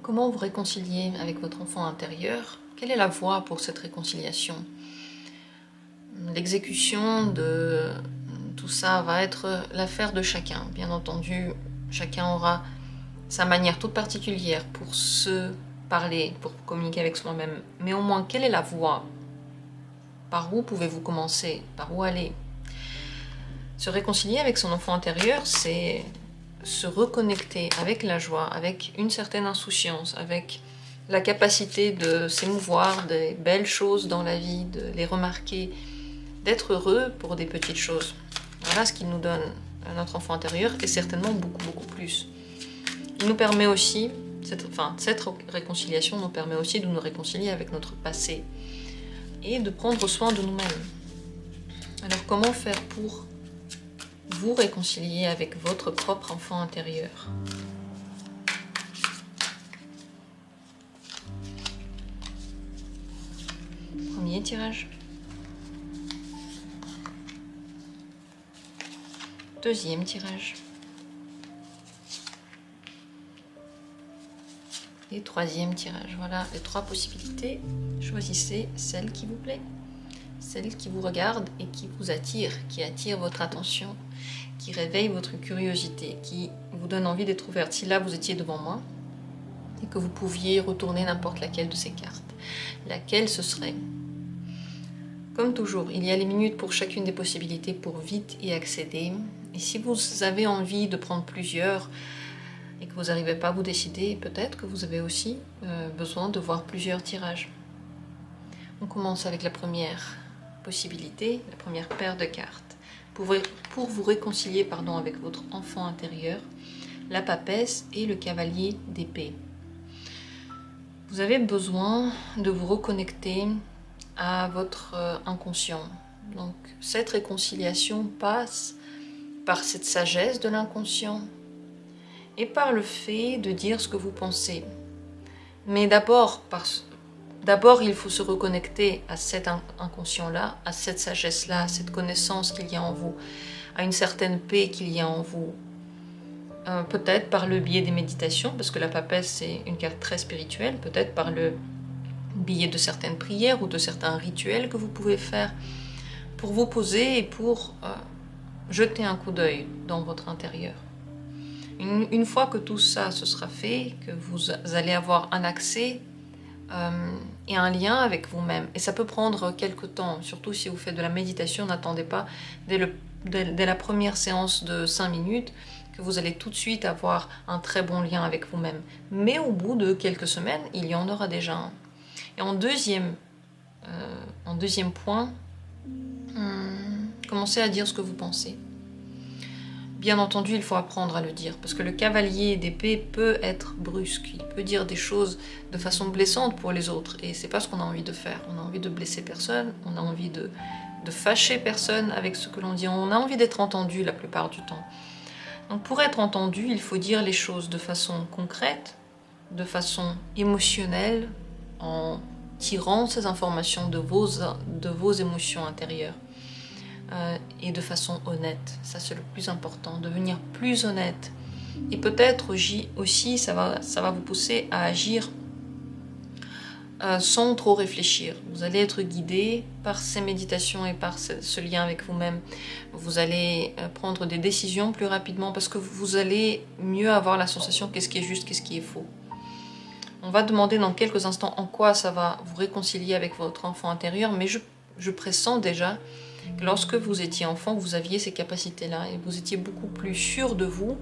Comment vous réconcilier avec votre enfant intérieur? Quelle est la voie pour cette réconciliation? L'exécution de tout ça va être l'affaire de chacun. Bien entendu, chacun aura sa manière toute particulière pour se parler, pour communiquer avec soi-même. Mais au moins, quelle est la voie? Par où pouvez-vous commencer? Par où aller? Se réconcilier avec son enfant intérieur, c'est se reconnecter avec la joie, avec une certaine insouciance, avec la capacité de s'émouvoir des belles choses dans la vie, de les remarquer, d'être heureux pour des petites choses. Voilà ce qu'il nous donne à notre enfant intérieur, et certainement beaucoup plus. Il nous permet aussi, cette réconciliation nous permet aussi de nous réconcilier avec notre passé et de prendre soin de nous-mêmes. Alors comment faire pour vous réconcilier avec votre propre enfant intérieur? Premier tirage. Deuxième tirage. Et troisième tirage. Voilà les trois possibilités. Choisissez celle qui vous plaît, celle qui vous regarde et qui vous attire, qui attire votre attention, qui réveille votre curiosité, qui vous donne envie d'être ouverte. Si là vous étiez devant moi et que vous pouviez retourner n'importe laquelle de ces cartes, laquelle ce serait? Comme toujours, il y a les minutes pour chacune des possibilités pour vite y accéder. Et si vous avez envie de prendre plusieurs et que vous n'arrivez pas à vous décider, peut-être que vous avez aussi besoin de voir plusieurs tirages. On commence avec la première possibilité, la première paire de cartes. Pour vous réconcilier avec votre enfant intérieur, la papesse et le cavalier d'épée. Vous avez besoin de vous reconnecter à votre inconscient. Donc cette réconciliation passe par cette sagesse de l'inconscient et par le fait de dire ce que vous pensez. Mais d'abord, il faut se reconnecter à cet inconscient-là, à cette sagesse-là, à cette connaissance qu'il y a en vous, à une certaine paix qu'il y a en vous. Peut-être par le biais des méditations, parce que la papesse c'est une carte très spirituelle, peut-être par le biais de certaines prières ou de certains rituels que vous pouvez faire pour vous poser et pour jeter un coup d'œil dans votre intérieur. Une fois que tout ça se sera fait, que vous allez avoir un accès et un lien avec vous-même. Et ça peut prendre quelque temps, surtout si vous faites de la méditation, n'attendez pas dès la première séance de 5 minutes que vous allez tout de suite avoir un très bon lien avec vous-même. Mais au bout de quelques semaines, il y en aura déjà un. Et en deuxième point, commencez à dire ce que vous pensez. Bien entendu, il faut apprendre à le dire, parce que le cavalier d'épée peut être brusque, il peut dire des choses de façon blessante pour les autres, et c'est pas ce qu'on a envie de faire. On a envie de blesser personne, on a envie de fâcher personne avec ce que l'on dit, on a envie d'être entendu la plupart du temps. Donc pour être entendu, il faut dire les choses de façon concrète, de façon émotionnelle, en tirant ces informations de vos émotions intérieures. Et de façon honnête, ça c'est le plus important, devenir plus honnête. Et peut-être aussi ça va vous pousser à agir sans trop réfléchir. Vous allez être guidé par ces méditations et par ce lien avec vous-même. Vous allez prendre des décisions plus rapidement parce que vous allez mieux avoir la sensation qu'est-ce qui est juste, qu'est-ce qui est faux. On va demander dans quelques instants en quoi ça va vous réconcilier avec votre enfant intérieur, mais je pressens déjà que lorsque vous étiez enfant, vous aviez ces capacités-là et vous étiez beaucoup plus sûr de vous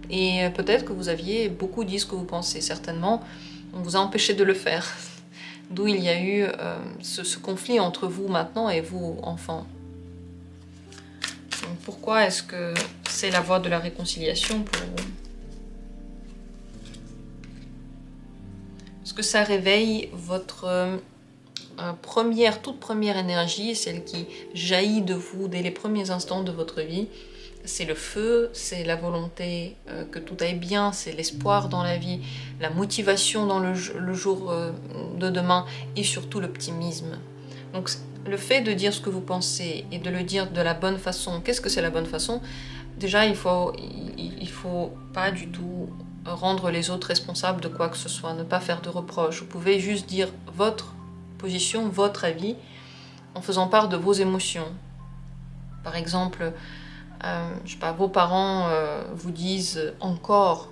et peut-être que vous aviez beaucoup dit ce que vous pensez. Certainement, on vous a empêché de le faire. D'où il y a eu ce conflit entre vous maintenant et vous, enfants. Donc, pourquoi est-ce que c'est la voie de la réconciliation pour vous? Parce que ça réveille votre toute première énergie, celle qui jaillit de vous dès les premiers instants de votre vie. C'est le feu, c'est la volonté que tout aille bien, c'est l'espoir dans la vie, la motivation dans le jour de demain et surtout l'optimisme. Donc le fait de dire ce que vous pensez et de le dire de la bonne façon, qu'est-ce que c'est la bonne façon? Déjà, il faut pas du tout rendre les autres responsables de quoi que ce soit, ne pas faire de reproches. Vous pouvez juste dire votre position, votre avis, en faisant part de vos émotions. Par exemple, je sais pas, vos parents vous disent encore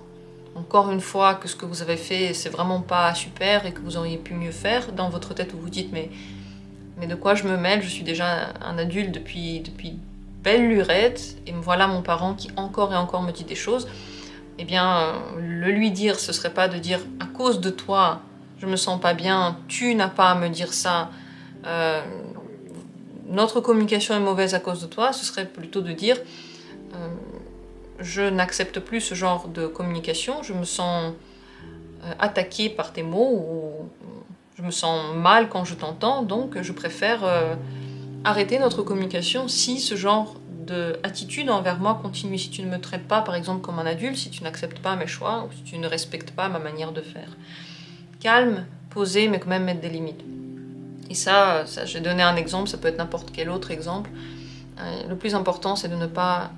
une fois que ce que vous avez fait, c'est vraiment pas super et que vous auriez pu mieux faire. Dans votre tête, vous vous dites, mais de quoi je me mêle? Je suis déjà un adulte depuis belle lurette, et me voilà mon parent qui encore et encore me dit des choses. Eh bien, le lui dire, ce serait pas de dire, à cause de toi, je me sens pas bien, tu n'as pas à me dire ça, notre communication est mauvaise à cause de toi. Ce serait plutôt de dire, je n'accepte plus ce genre de communication, je me sens attaquée par tes mots, ou je me sens mal quand je t'entends, donc je préfère arrêter notre communication si ce genre d'attitude envers moi continue. Si tu ne me traites pas, par exemple, comme un adulte, si tu n'acceptes pas mes choix, ou si tu ne respectes pas ma manière de faire. Calme, posé, mais quand même mettre des limites. Et ça j'ai donné un exemple, ça peut être n'importe quel autre exemple. Le plus important, c'est de ne pas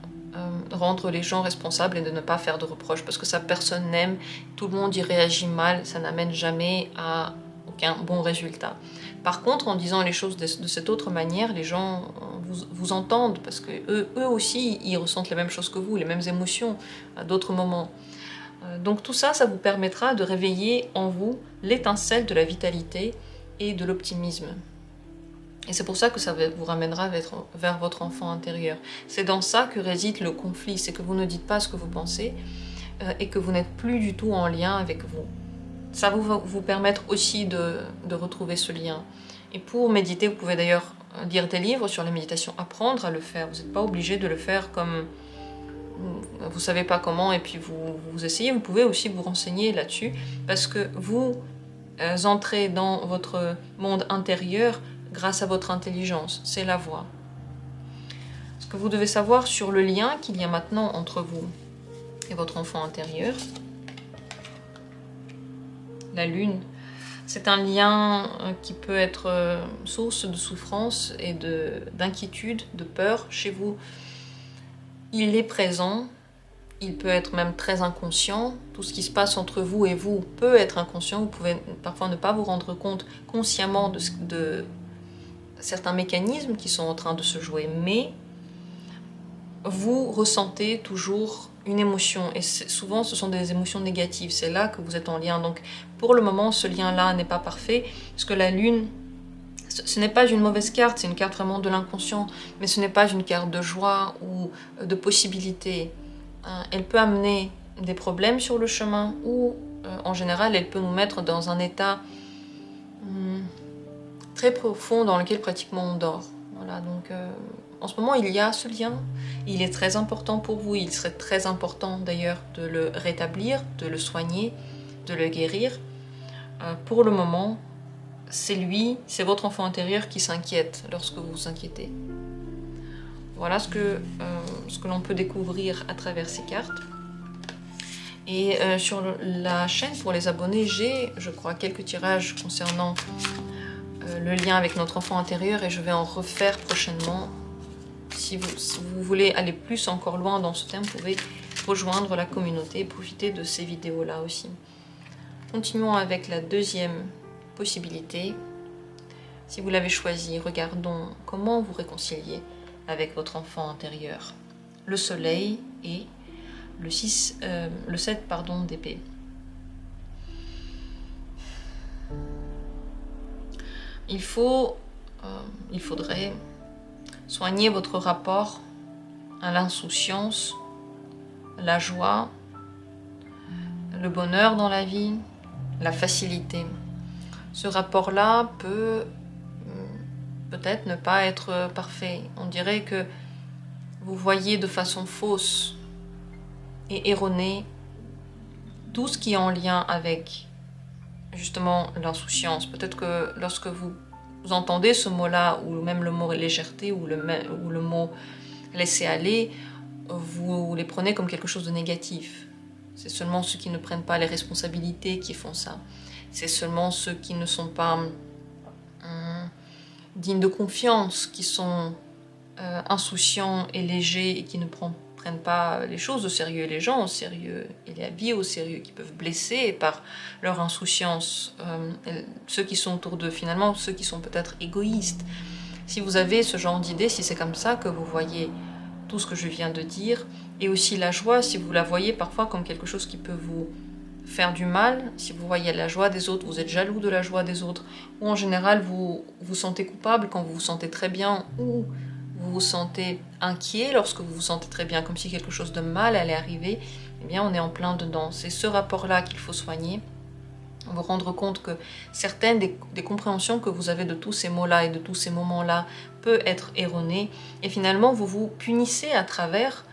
rendre les gens responsables et de ne pas faire de reproches, parce que ça, personne n'aime, tout le monde y réagit mal, ça n'amène jamais à aucun bon résultat. Par contre, en disant les choses de cette autre manière, les gens vous entendent, parce que eux aussi, ils ressentent les mêmes choses que vous, les mêmes émotions à d'autres moments. Donc tout ça, ça vous permettra de réveiller en vous l'étincelle de la vitalité et de l'optimisme. Et c'est pour ça que ça vous ramènera vers votre enfant intérieur. C'est dans ça que réside le conflit, c'est que vous ne dites pas ce que vous pensez et que vous n'êtes plus du tout en lien avec vous. Ça va vous permettre aussi de retrouver ce lien. Et pour méditer, vous pouvez d'ailleurs lire des livres sur la méditation, apprendre à le faire. Vous n'êtes pas obligé de le faire comme vous ne savez pas comment et puis vous essayez. Vous pouvez aussi vous renseigner là-dessus, parce que vous entrez dans votre monde intérieur grâce à votre intelligence, c'est la voie. Ce que vous devez savoir sur le lien qu'il y a maintenant entre vous et votre enfant intérieur, la lune, c'est un lien qui peut être source de souffrance et d'inquiétude, de peur chez vous. Il est présent, il peut être même très inconscient. Tout ce qui se passe entre vous et vous peut être inconscient. Vous pouvez parfois ne pas vous rendre compte consciemment de certains mécanismes qui sont en train de se jouer, mais vous ressentez toujours une émotion, et souvent ce sont des émotions négatives, c'est là que vous êtes en lien. Donc pour le moment, ce lien-là n'est pas parfait, parce que la lune, ce n'est pas une mauvaise carte, c'est une carte vraiment de l'inconscient, mais ce n'est pas une carte de joie ou de possibilité. Elle peut amener des problèmes sur le chemin, ou en général, elle peut nous mettre dans un état très profond dans lequel pratiquement on dort. Voilà, donc en ce moment il y a ce lien, il est très important pour vous, il serait très important d'ailleurs de le rétablir, de le soigner, de le guérir. Pour le moment, c'est votre enfant intérieur qui s'inquiète lorsque vous vous inquiétez. Voilà ce que l'on peut découvrir à travers ces cartes. Et sur la chaîne, pour les abonnés, j'ai, je crois, quelques tirages concernant le lien avec notre enfant intérieur, et je vais en refaire prochainement. Si vous voulez aller plus encore loin dans ce thème, vous pouvez rejoindre la communauté et profiter de ces vidéos-là aussi. Continuons avec la deuxième possibilité. Si vous l'avez choisi, regardons comment vous réconcilier avec votre enfant intérieur. Le soleil et le 7 d'épée. Il faudrait soigner votre rapport à l'insouciance, la joie, le bonheur dans la vie, la facilité. Ce rapport-là peut-être ne pas être parfait. On dirait que vous voyez de façon fausse et erronée tout ce qui est en lien avec justement l'insouciance. Peut-être que lorsque vous entendez ce mot-là, ou même le mot légèreté, ou le mot laisser aller, vous les prenez comme quelque chose de négatif. C'est seulement ceux qui ne prennent pas les responsabilités qui font ça. C'est seulement ceux qui ne sont pas dignes de confiance, qui sont insouciants et légers, et qui ne prennent prennent pas les choses au sérieux, les gens au sérieux, et la vie au sérieux, qui peuvent blesser par leur insouciance, ceux qui sont autour d'eux, finalement, ceux qui sont peut-être égoïstes. Si vous avez ce genre d'idée, si c'est comme ça que vous voyez tout ce que je viens de dire, et aussi la joie, si vous la voyez parfois comme quelque chose qui peut vous faire du mal, si vous voyez la joie des autres, vous êtes jaloux de la joie des autres, ou en général vous vous sentez coupable quand vous vous sentez très bien, ou vous vous sentez inquiet lorsque vous vous sentez très bien, comme si quelque chose de mal allait arriver, eh bien on est en plein dedans. C'est ce rapport-là qu'il faut soigner, vous rendre compte que certaines des compréhensions que vous avez de tous ces mots-là et de tous ces moments-là peut être erronées, et finalement vous vous punissez à travers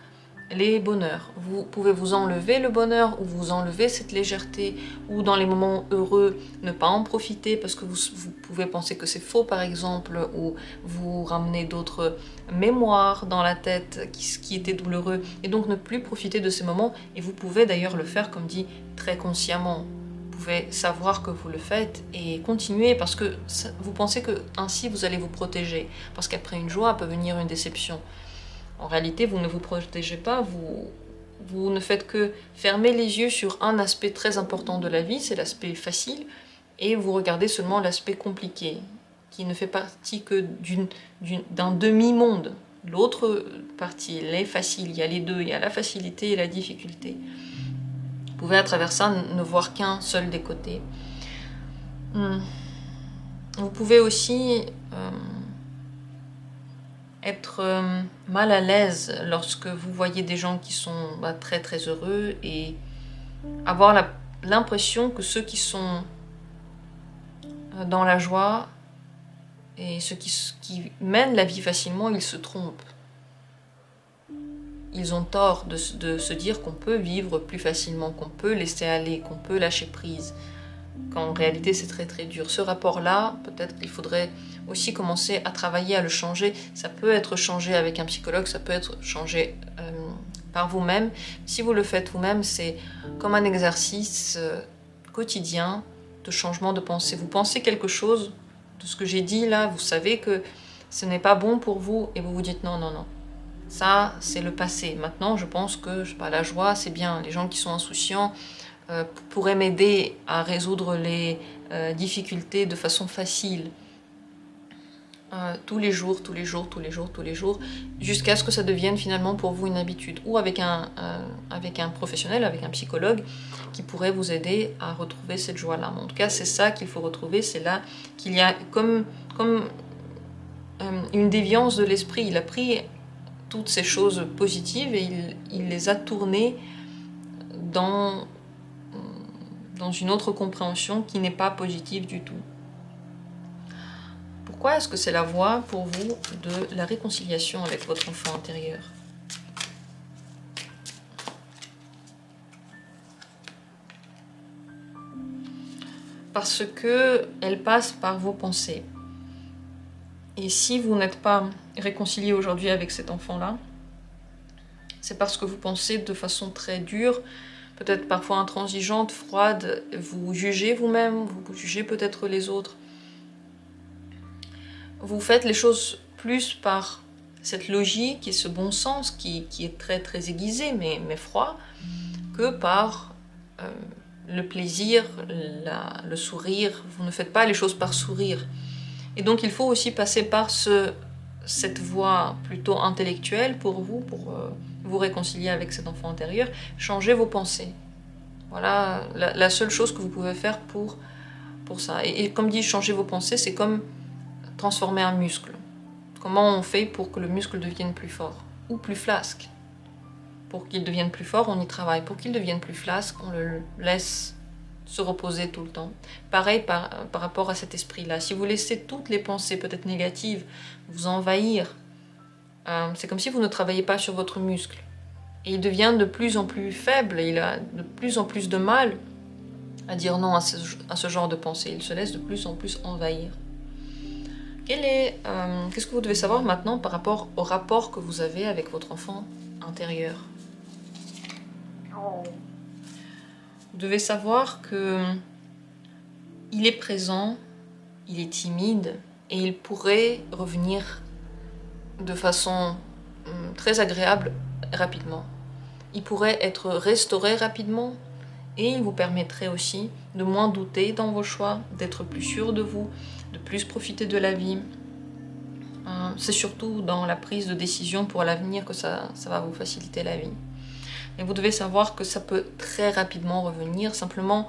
les bonheurs. Vous pouvez vous enlever le bonheur ou vous enlever cette légèreté, ou dans les moments heureux ne pas en profiter parce que vous pouvez penser que c'est faux par exemple, ou vous ramenez d'autres mémoires dans la tête qui étaient douloureux, et donc ne plus profiter de ces moments. Et vous pouvez d'ailleurs le faire, comme dit, très consciemment. Vous pouvez savoir que vous le faites et continuer parce que vous pensez que ainsi vous allez vous protéger, parce qu'après une joie peut venir une déception. En réalité, vous ne vous protégez pas, vous ne faites que fermer les yeux sur un aspect très important de la vie, c'est l'aspect facile, et vous regardez seulement l'aspect compliqué, qui ne fait partie que d'un demi-monde. L'autre partie, elle est facile, il y a les deux, il y a la facilité et la difficulté. Vous pouvez à travers ça ne voir qu'un seul des côtés. Vous pouvez aussi être mal à l'aise lorsque vous voyez des gens qui sont très très heureux, et avoir l'impression que ceux qui sont dans la joie et ceux qui mènent la vie facilement, ils se trompent. Ils ont tort de se dire qu'on peut vivre plus facilement, qu'on peut laisser aller, qu'on peut lâcher prise, quand en réalité c'est très très dur. Ce rapport-là, peut-être qu'il faudrait aussi commencer à travailler, à le changer. Ça peut être changé avec un psychologue, ça peut être changé par vous-même. Si vous le faites vous-même, c'est comme un exercice quotidien de changement de pensée. Vous pensez quelque chose de ce que j'ai dit là, vous savez que ce n'est pas bon pour vous, et vous vous dites non, non, non. Ça, c'est le passé. Maintenant, je pense que la joie, c'est bien. Les gens qui sont insouciants pourraient m'aider à résoudre les difficultés de façon facile. Tous les jours, tous les jours, tous les jours, tous les jours, jusqu'à ce que ça devienne finalement pour vous une habitude. Ou avec un professionnel, avec un psychologue, qui pourrait vous aider à retrouver cette joie-là. En tout cas, c'est ça qu'il faut retrouver. C'est là qu'il y a comme une déviance de l'esprit. Il a pris toutes ces choses positives et il les a tournées dans une autre compréhension qui n'est pas positive du tout. Pourquoi est-ce que c'est la voie pour vous de la réconciliation avec votre enfant intérieur? Parce que elle passe par vos pensées. Et si vous n'êtes pas réconcilié aujourd'hui avec cet enfant-là, c'est parce que vous pensez de façon très dure, peut-être parfois intransigeante, froide, vous jugez vous-même, vous jugez peut-être les autres. Vous faites les choses plus par cette logique et ce bon sens qui est très très aiguisé mais froid, que par le plaisir, le sourire. Vous ne faites pas les choses par sourire. Et donc il faut aussi passer par cette voie plutôt intellectuelle pour vous réconcilier avec cet enfant intérieur, changer vos pensées. Voilà la seule chose que vous pouvez faire pour ça. Et comme dit, changer vos pensées, c'est comme transformer un muscle. Comment on fait pour que le muscle devienne plus fort ou plus flasque? Pour qu'il devienne plus fort, on y travaille. Pour qu'il devienne plus flasque, on le laisse se reposer tout le temps. Pareil par rapport à cet esprit-là. Si vous laissez toutes les pensées, peut-être négatives, vous envahir, c'est comme si vous ne travaillez pas sur votre muscle. Et il devient de plus en plus faible, et il a de plus en plus de mal à dire non à ce genre de pensée. Il se laisse de plus en plus envahir. Qu'est-ce que vous devez savoir maintenant par rapport au rapport que vous avez avec votre enfant intérieur? Vous devez savoir que il est présent, il est timide, et il pourrait revenir de façon très agréable rapidement. Il pourrait être restauré rapidement et il vous permettrait aussi de moins douter dans vos choix, d'être plus sûr de vous, de plus profiter de la vie. C'est surtout dans la prise de décision pour l'avenir que ça va vous faciliter la vie. Et vous devez savoir que ça peut très rapidement revenir. Simplement,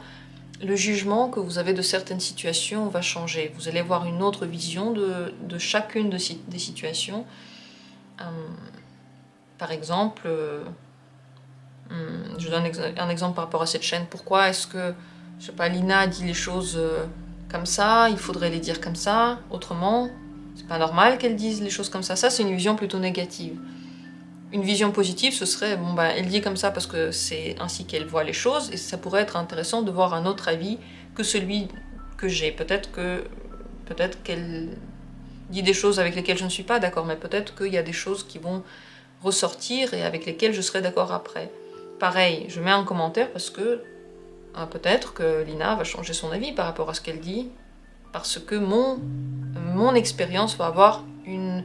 le jugement que vous avez de certaines situations va changer. Vous allez avoir une autre vision de chacune des situations. Par exemple, je donne un exemple par rapport à cette chaîne. Pourquoi est-ce que, je sais pas, Lina dit les choses comme ça, il faudrait les dire comme ça, autrement. C'est pas normal qu'elle dise les choses comme ça. Ça, c'est une vision plutôt négative. Une vision positive, ce serait, bon, bah, elle dit comme ça parce que c'est ainsi qu'elle voit les choses, et ça pourrait être intéressant de voir un autre avis que celui que j'ai. Peut-être qu'elle dit des choses avec lesquelles je ne suis pas d'accord, mais peut-être qu'il y a des choses qui vont ressortir et avec lesquelles je serai d'accord après. Pareil, je mets un commentaire parce que peut-être que Lina va changer son avis par rapport à ce qu'elle dit, parce que mon expérience va avoir une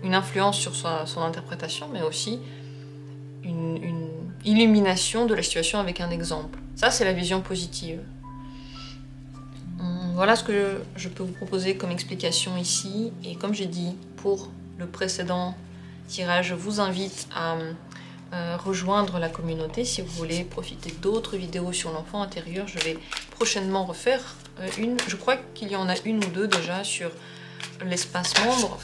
influence sur son interprétation, mais aussi une illumination de la situation avec un exemple. Ça, c'est la vision positive. Voilà ce que je peux vous proposer comme explication ici. Et comme j'ai dit pour le précédent tirage, je vous invite à rejoindre la communauté si vous voulez profiter d'autres vidéos sur l'enfant intérieur. Je vais prochainement refaire une. Je crois qu'il y en a une ou deux déjà sur l'espace membre,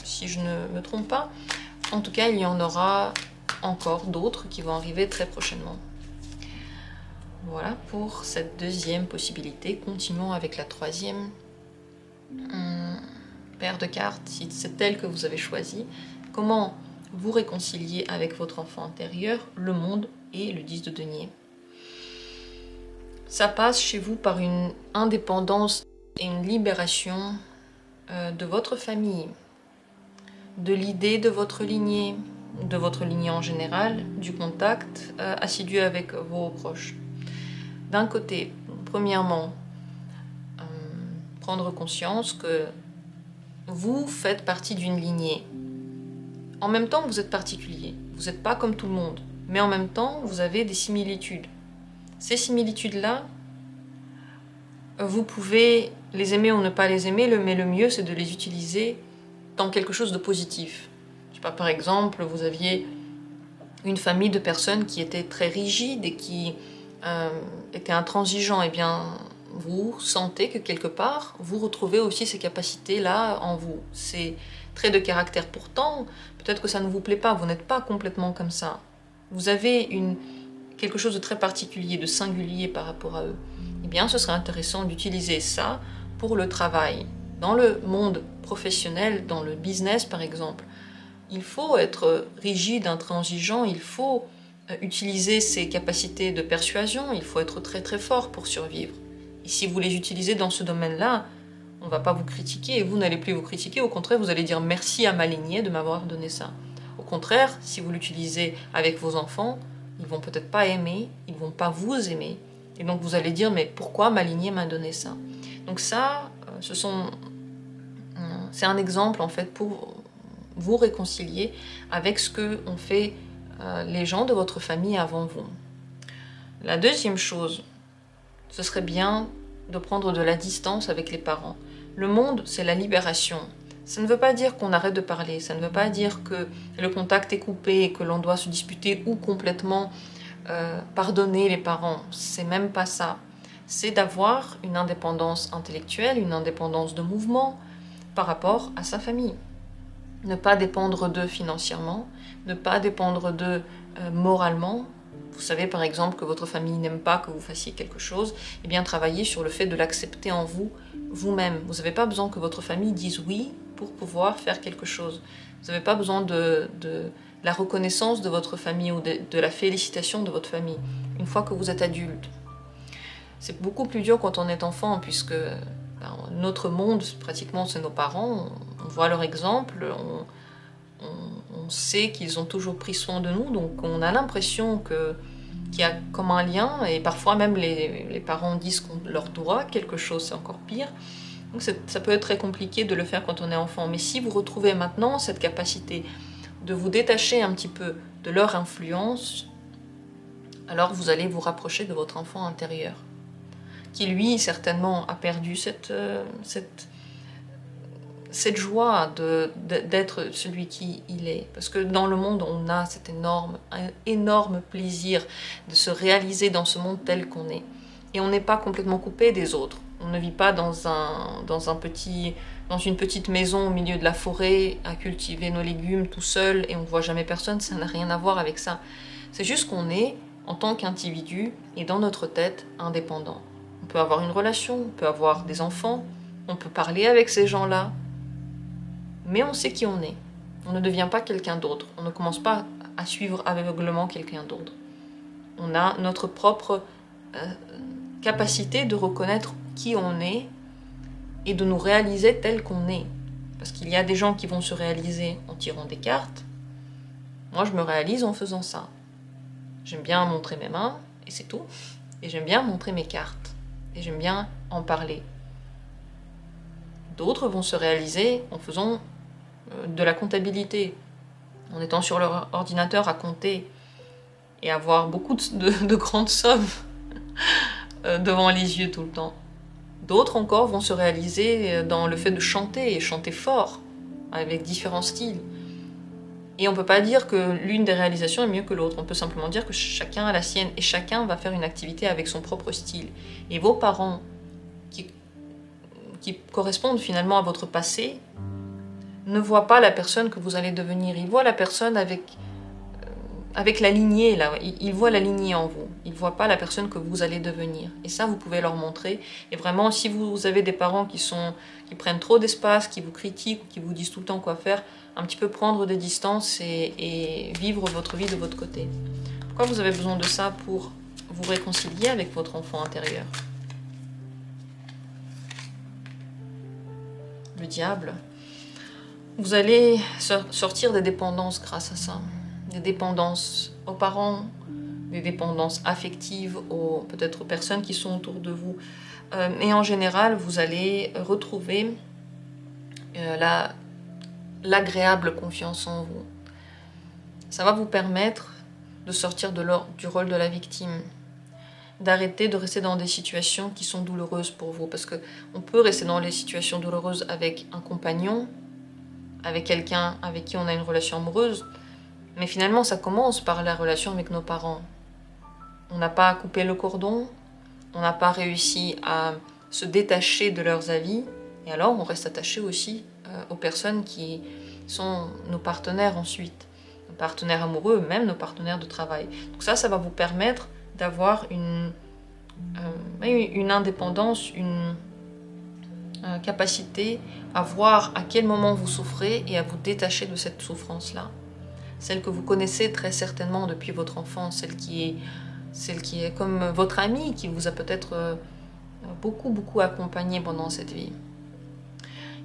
si je ne me trompe pas. En tout cas, il y en aura encore d'autres qui vont arriver très prochainement. Voilà pour cette deuxième possibilité. Continuons avec la troisième paire de cartes, si c'est elle que vous avez choisie. Comment vous réconcilier avec votre enfant intérieur, le monde et le 10 de denier. Ça passe chez vous par une indépendance et une libération de votre famille, de l'idée de votre lignée en général, du contact assidu avec vos proches. D'un côté, premièrement, prendre conscience que vous faites partie d'une lignée. En même temps, vous êtes particulier. Vous n'êtes pas comme tout le monde. Mais en même temps, vous avez des similitudes. Ces similitudes-là, vous pouvez les aimer ou ne pas les aimer, mais le mieux, c'est de les utiliser dans quelque chose de positif. Je sais pas, par exemple, vous aviez une famille de personnes qui étaient très rigides et qui étaient intransigeants. Eh bien, vous sentez que quelque part, vous retrouvez aussi ces capacités-là en vous. Ces traits de caractère. Pourtant, peut-être que ça ne vous plaît pas, vous n'êtes pas complètement comme ça. Vous avez quelque chose de très particulier, de singulier par rapport à eux. Eh bien, ce serait intéressant d'utiliser ça pour le travail. Dans le monde professionnel, dans le business par exemple, il faut être rigide, intransigeant, il faut utiliser ses capacités de persuasion, il faut être très très fort pour survivre. Et si vous les utilisez dans ce domaine-là, on ne va pas vous critiquer et vous n'allez plus vous critiquer. Au contraire, vous allez dire merci à ma lignée de m'avoir donné ça. Au contraire, si vous l'utilisez avec vos enfants, ils vont peut-être pas aimer, ils vont pas vous aimer. Et donc vous allez dire mais pourquoi ma lignée m'a donné ça? Donc ça, c'est un exemple en fait pour vous réconcilier avec ce que ont fait les gens de votre famille avant vous. La deuxième chose, ce serait bien de prendre de la distance avec les parents. Le monde, c'est la libération. Ça ne veut pas dire qu'on arrête de parler, ça ne veut pas dire que le contact est coupé et que l'on doit se disputer ou complètement pardonner les parents. C'est même pas ça. C'est d'avoir une indépendance intellectuelle, une indépendance de mouvement par rapport à sa famille. Ne pas dépendre d'eux financièrement, ne pas dépendre d'eux moralement. Vous savez par exemple que votre famille n'aime pas que vous fassiez quelque chose, eh bien travaillez sur le fait de l'accepter en vous, vous-même. Vous n'avez pas besoin que votre famille dise oui pour pouvoir faire quelque chose. Vous n'avez pas besoin de la reconnaissance de votre famille ou de la félicitation de votre famille, une fois que vous êtes adulte. C'est beaucoup plus dur quand on est enfant, puisque notre monde, pratiquement, c'est nos parents, on voit leur exemple, on sait qu'ils ont toujours pris soin de nous, donc on a l'impression qu'il y a comme un lien, et parfois même les parents disent qu'on leur doit quelque chose, c'est encore pire. Donc ça peut être très compliqué de le faire quand on est enfant, mais si vous retrouvez maintenant cette capacité, de vous détacher un petit peu de leur influence, alors vous allez vous rapprocher de votre enfant intérieur, qui lui certainement a perdu cette joie d'être celui qui il est. Parce que dans le monde, on a cet énorme plaisir de se réaliser dans ce monde tel qu'on est. Et on n'est pas complètement coupé des autres. On ne vit pas dans une petite maison au milieu de la forêt à cultiver nos légumes tout seul et on ne voit jamais personne. Ça n'a rien à voir avec ça. C'est juste qu'on est, en tant qu'individu et dans notre tête, indépendant. On peut avoir une relation, on peut avoir des enfants, on peut parler avec ces gens-là, mais on sait qui on est. On ne devient pas quelqu'un d'autre. On ne commence pas à suivre aveuglément quelqu'un d'autre. On a notre propre capacité de reconnaître qui on est et de nous réaliser tel qu'on est. Parce qu'il y a des gens qui vont se réaliser en tirant des cartes. Moi, je me réalise en faisant ça. J'aime bien montrer mes mains, et c'est tout. Et j'aime bien montrer mes cartes. Et j'aime bien en parler. D'autres vont se réaliser en faisant de la comptabilité, en étant sur leur ordinateur à compter et avoir beaucoup de grandes sommes devant les yeux tout le temps. D'autres encore vont se réaliser dans le fait de chanter, et chanter fort, avec différents styles. Et on ne peut pas dire que l'une des réalisations est mieux que l'autre, on peut simplement dire que chacun a la sienne, et chacun va faire une activité avec son propre style. Et vos parents, qui correspondent finalement à votre passé, ne voient pas la personne que vous allez devenir, ils voient la personne avec la lignée, là. Ils voient la lignée en vous, ils ne voient pas la personne que vous allez devenir. Et ça, vous pouvez leur montrer. Et vraiment, si vous avez des parents qui prennent trop d'espace, qui vous critiquent, qui vous disent tout le temps quoi faire, un petit peu prendre des distances et vivre votre vie de votre côté. Pourquoi vous avez besoin de ça? Pour vous réconcilier avec votre enfant intérieur. Le diable. Vous allez sortir des dépendances grâce à ça. Des dépendances aux parents, des dépendances affectives, peut-être aux personnes qui sont autour de vous. Et en général, vous allez retrouver l'agréable confiance en vous. Ça va vous permettre de sortir du rôle de la victime, d'arrêter de rester dans des situations qui sont douloureuses pour vous. Parce qu'on peut rester dans les situations douloureuses avec un compagnon, avec quelqu'un avec qui on a une relation amoureuse, mais finalement ça commence par la relation avec nos parents. On n'a pas coupé le cordon, on n'a pas réussi à se détacher de leurs avis, et alors on reste attaché aussi aux personnes qui sont nos partenaires ensuite, nos partenaires amoureux, même nos partenaires de travail. Donc ça va vous permettre d'avoir une indépendance, une capacité à voir à quel moment vous souffrez et à vous détacher de cette souffrance-là. Celle que vous connaissez très certainement depuis votre enfance, celle qui est comme votre amie, qui vous a peut-être beaucoup accompagné pendant cette vie.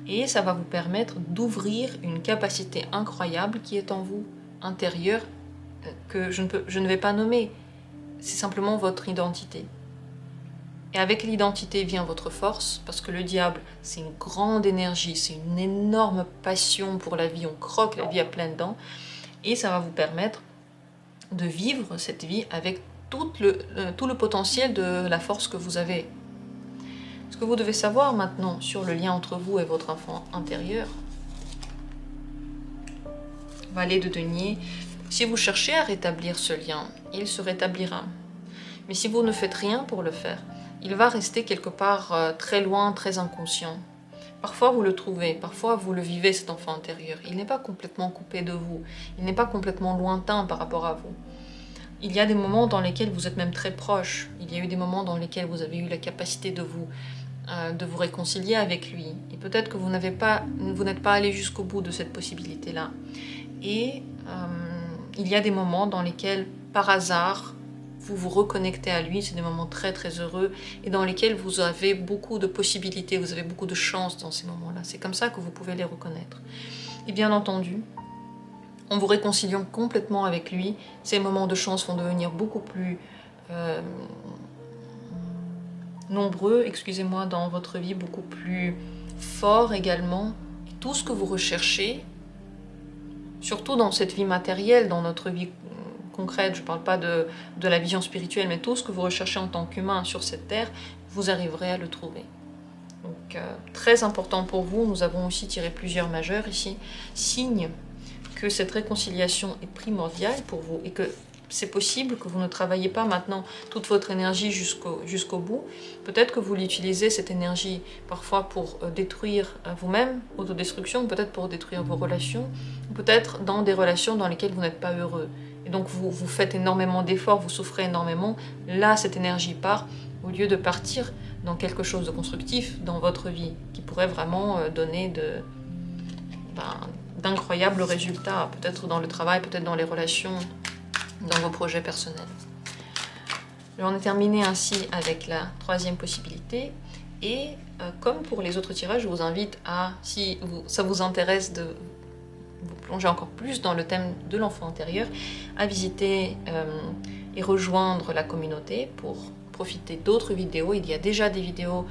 Et ça va vous permettre d'ouvrir une capacité incroyable qui est en vous, intérieure, que je ne vais pas nommer. C'est simplement votre identité. Et avec l'identité vient votre force, parce que le diable, c'est une grande énergie, c'est une énorme passion pour la vie, on croque la vie à pleines dents, et ça va vous permettre de vivre cette vie avec tout le potentiel de la force que vous avez. Ce que vous devez savoir maintenant sur le lien entre vous et votre enfant intérieur, Valet de denier, si vous cherchez à rétablir ce lien, il se rétablira. Mais si vous ne faites rien pour le faire, il va rester quelque part très loin, très inconscient. Parfois vous le trouvez, parfois vous le vivez cet enfant intérieur. Il n'est pas complètement coupé de vous, il n'est pas complètement lointain par rapport à vous. Il y a des moments dans lesquels vous êtes même très proche. Il y a eu des moments dans lesquels vous avez eu la capacité de vous réconcilier avec lui. Et peut-être que vous n'êtes pas allé jusqu'au bout de cette possibilité-là. Et il y a des moments dans lesquels, par hasard, vous vous reconnectez à lui. C'est des moments très très heureux et dans lesquels vous avez beaucoup de possibilités, vous avez beaucoup de chance dans ces moments-là. C'est comme ça que vous pouvez les reconnaître. Et bien entendu, en vous réconciliant complètement avec lui, ces moments de chance vont devenir beaucoup plus nombreux, excusez-moi, dans votre vie, beaucoup plus forts également. Et tout ce que vous recherchez surtout dans cette vie matérielle, dans notre vie concrète, je ne parle pas de la vision spirituelle, mais tout ce que vous recherchez en tant qu'humain sur cette terre, vous arriverez à le trouver. Donc très important pour vous, nous avons aussi tiré plusieurs majeurs ici, signe que cette réconciliation est primordiale pour vous et que c'est possible que vous ne travaillez pas maintenant toute votre énergie jusqu'au bout. Peut-être que vous l'utilisez, cette énergie, parfois pour détruire vous-même, autodestruction, peut-être pour détruire vos relations, peut-être dans des relations dans lesquelles vous n'êtes pas heureux. Et donc vous faites énormément d'efforts, vous souffrez énormément. Là, cette énergie part, au lieu de partir dans quelque chose de constructif dans votre vie, qui pourrait vraiment donner d'incroyables résultats, peut-être dans le travail, peut-être dans les relations, dans vos projets personnels. On est terminé ainsi avec la troisième possibilité. Et comme pour les autres tirages, je vous invite à, si ça vous intéresse de vous plonger encore plus dans le thème de l'enfant intérieur, à visiter et rejoindre la communauté pour profiter d'autres vidéos. Il y a déjà des vidéos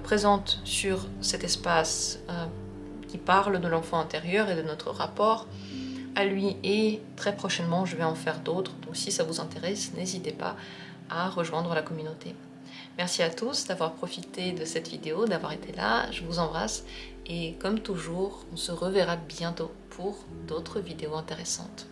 présentes sur cet espace qui parlent de l'enfant intérieur et de notre rapport à lui, et très prochainement je vais en faire d'autres, donc si ça vous intéresse, n'hésitez pas à rejoindre la communauté. Merci à tous d'avoir profité de cette vidéo, d'avoir été là, je vous embrasse et comme toujours, on se reverra bientôt pour d'autres vidéos intéressantes.